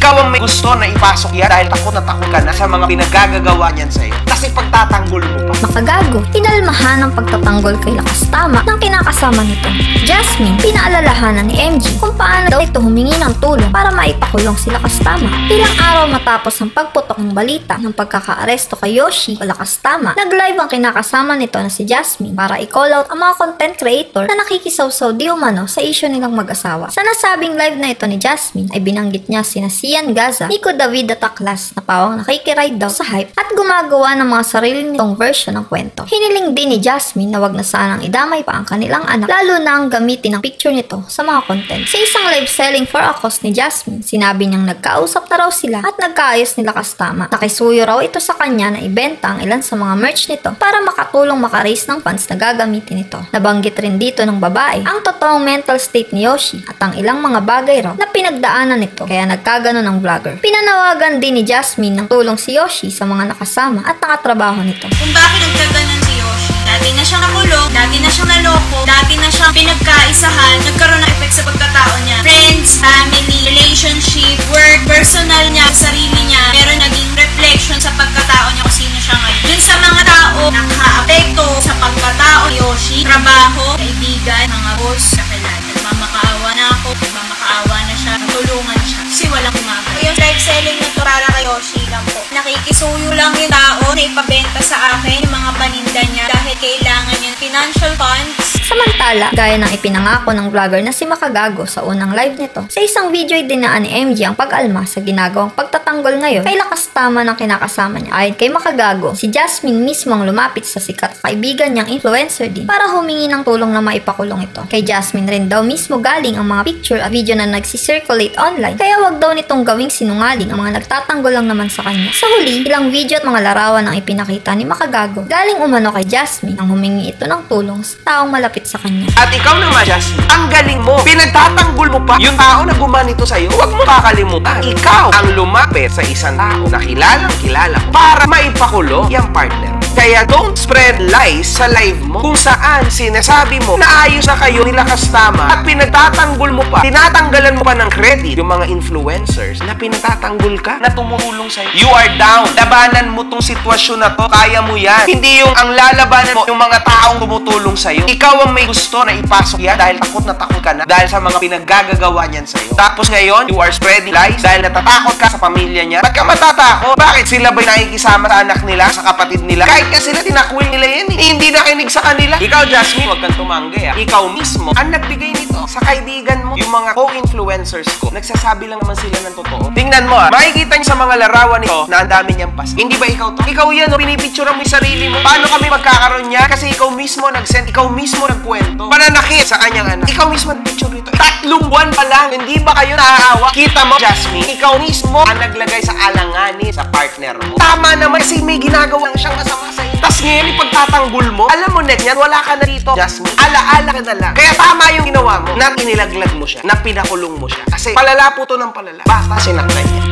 Ikaw ang may gusto na ipasok yan dahil takot na takot ka na sa mga pinagagagawa niyan sa'yo. Kasi pagtatanggol mo pa. Makagago, inalmahan ang pagtatanggol kay Lakas Tama ng kinakasama nito. Jasmine, pinaalalahanan ni MG kung paano daw ito humingi ng tulong para maipakulong si Lakas Tama. Ilang araw matapos ang pagputok ng balita ng pagkakaaresto kay Yoshi o Lakas Tama, nag-live ang kinakasama nito na si Jasmine para i-call out ang mga content creator na nakikisawsaw di umano sa issue nilang mag-asawa. Sa nasabing live na ito ni Jasmine ay binanggit niya sina Sian Gaza, Nico David at Aklas na pawang nakikiride daw sa hype at gumagawa ng mga sarili nitong version ng kwento. Hiniling din ni Jasmine na wag na sanang idamay pa ang kanilang anak, lalo na ang gamitin ng picture nito sa mga content. Sa isang live selling for a cause ni Jasmine, sinabi niyang nagkausap na raw sila at nagkaayos ni Lakas Tama. Nakisuyo raw ito sa kanya na ibenta ang ilan sa mga merch nito para makatulong makaraise ng funds na gagamitin ito. Nabanggit rin dito ng babae ang totoong mental state ni Yoshi at ang ilang mga bagay raw na pinagdaanan nito kaya nagkagano ng vlogger. Pinanawagan din ni Jasmine ng tulong si Yoshi sa mga nakasama at nakatrabaho nito. Kung bakit nagkaganon si Yoshi? Dati na siyang nakulong, dati na siyang naloko, dati na siyang pinagkaisahan, nagkaroon ng effect sa pagkatao niya. Friends, family, relationship, work, personal niya, sarili niya, meron naging reflection sa pagkatao niya kung sino siya ngayon. Dun sa mga tao, naka-apekto sa pagkatao ni Yoshi, trabaho, kaibigan, mga boss, kakilala. Nagmamakaawa na ako, nagmamakaawa na siya, natulungan siya, kasi walang kumagawa. Yung live selling na to para kay Yoshi lang po. Nakikisuyo lang yung tao na ipabenta sa akin yung mga paninda niya dahil kailangan yung financial funds. Samantala, gaya ng ipinangako ng vlogger na si Makagago sa unang live nito, sa isang video ay dinaan ni MG ang pag-alma sa ginagawang pagtatanggol ngayon kay Lakas Tama ng kinakasama niya. Ayon kay Makagago, si Jasmine mismo ang lumapit sa sikat kaibigan niyang influencer din para humingi ng tulong na maipakulong ito. Kay Jasmine rin daw mismo galing ang mga picture at video na nagsisirculate online, kaya wag daw nitong gawing sinungaling ang mga nagtatanggol lang naman sa kanya. Sa huli, ilang video at mga larawan ang ipinakita ni Makagago galing umano kay Jasmine ang humingi ito ng tulong sa taong malapit sa kanya. At ikaw naman, Jasmine, ang galing mo. Pinagtatanggol mo pa yung tao na gumanito sa'yo. Huwag mo kakalimutan. Ikaw ang lumapit sa isang tao na kilalang kilala para maipakulong yung partner. Kaya don't spread lies sa live mo kung saan sinasabi mo na ayos na kayo ni Lakas Tama at pinagtatanggol mo pa, tinatanggalan mo pa ng credit yung mga influencers na pinagtatanggol ka na tumulong sa'yo. You are down. Labanan mo tong sitwasyon na to. Kaya mo yan. Hindi yung ang lalabanan mo yung mga taong tumutulong sa'yo. Ikaw ang may gusto na ipasok yan dahil takot na takot ka na dahil sa mga pinaggagawa niyan sa'yo. Tapos ngayon, you are spreading lies dahil natatakot ka sa pamilya niya. Ba't ka matatakot? Bakit sila ba'y nakikisama sa anak nila, sa kapatid nila? Kahit kasi sila tinakwil nila yan eh. Hindi nakinig sa kanila. Ikaw, Jasmine, huwag kang tumanggi ah. Ikaw mismo ang nagbigay nito sa kaibigan mo. Yung mga co-influencers ko, nagsasabi lang naman sila ng totoo. Tingnan mo ah. Makikita niyo sa mga larawan nito na ang dami niyang pas. Hindi ba ikaw to? Ikaw yan, pinipicture mo yung sarili mo. Paano kami magkakaroon niya? Kasi ikaw mismo nag-send, ikaw mismo nagkwento. Pananakit sa kanyang anak. Ikaw mismo nag-picture nito. 3 buwan pa lang. Hindi ba kayo naaawa? Kita mo, Jasmine, ikaw mismo ang naglagay sa alanganin sa partner mo. Tama naman kasi may ginagawang siyang masama sa'yo. Tapos ngayon, ipagtatanggol mo, alam mo, net yan, wala ka na dito, Jasmine. Alaala ka na lang. Kaya tama yung ginawa mo na inilaglag mo siya, na pinakulong mo siya. Kasi palala po to ng palala. Bata sinaktan niya.